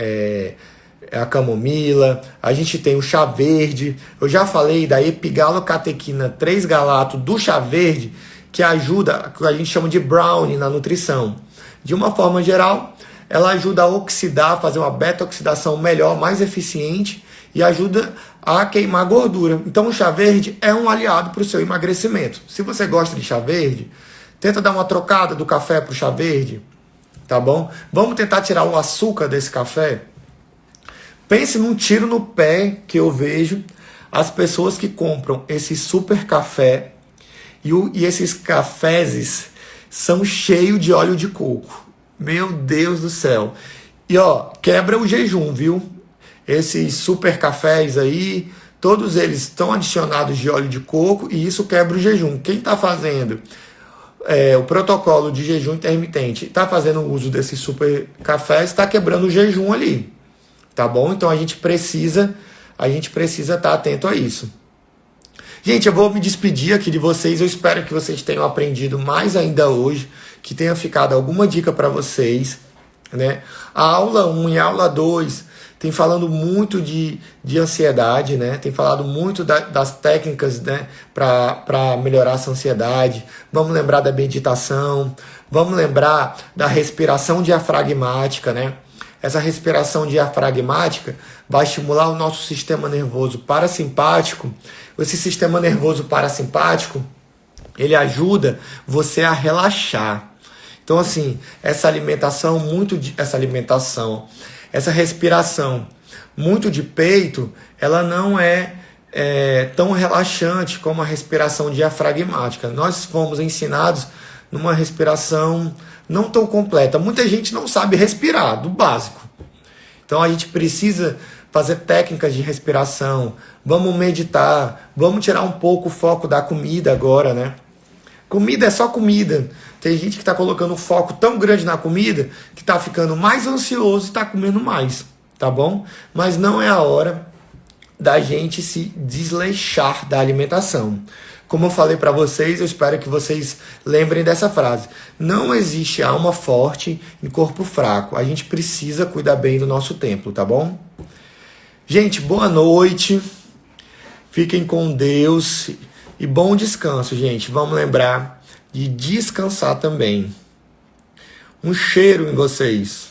a camomila, a gente tem o chá verde. Eu já falei da epigalocatequina 3-galato do chá verde, que ajuda, que a gente chama de brownie na nutrição. De uma forma geral, ela ajuda a oxidar, fazer uma beta-oxidação melhor, mais eficiente e ajuda a queimar gordura. Então o chá verde é um aliado para o seu emagrecimento. Se você gosta de chá verde, tenta dar uma trocada do café para o chá verde, tá bom? Vamos tentar tirar o açúcar desse café. Pense num tiro no pé que eu vejo as pessoas que compram esse super café e esses cafés são cheios de óleo de coco. Meu Deus do céu. E ó, quebra o jejum, viu? Esses super cafés aí todos eles estão adicionados de óleo de coco e isso quebra o jejum. Quem está fazendo o protocolo de jejum intermitente, está fazendo uso desse super café, está quebrando o jejum ali, tá bom? Então a gente precisa estar atento a isso. Gente, eu vou me despedir aqui de vocês. Eu espero que vocês tenham aprendido mais ainda hoje, que tenha ficado alguma dica para vocês, né? A aula 1 e a aula 2 tem falando muito de ansiedade, né? Tem falado muito das técnicas, né? Para melhorar essa ansiedade. Vamos lembrar da meditação, vamos lembrar da respiração diafragmática, né? Essa respiração diafragmática vai estimular o nosso sistema nervoso parasimpático. Esse sistema nervoso parasimpático, ele ajuda você a relaxar. Então, assim, essa respiração muito de peito, ela não é tão relaxante como a respiração diafragmática. Nós fomos ensinados numa respiração não tão completa. Muita gente não sabe respirar, do básico. Então a gente precisa fazer técnicas de respiração, vamos meditar, vamos tirar um pouco o foco da comida agora, né? Comida é só comida. Tem gente que está colocando um foco tão grande na comida que está ficando mais ansioso e está comendo mais, tá bom? Mas não é a hora da gente se desleixar da alimentação. Como eu falei para vocês, eu espero que vocês lembrem dessa frase. Não existe alma forte em corpo fraco. A gente precisa cuidar bem do nosso templo, tá bom? Gente, boa noite. Fiquem com Deus e bom descanso, gente. Vamos lembrar de descansar também. Um cheiro em vocês.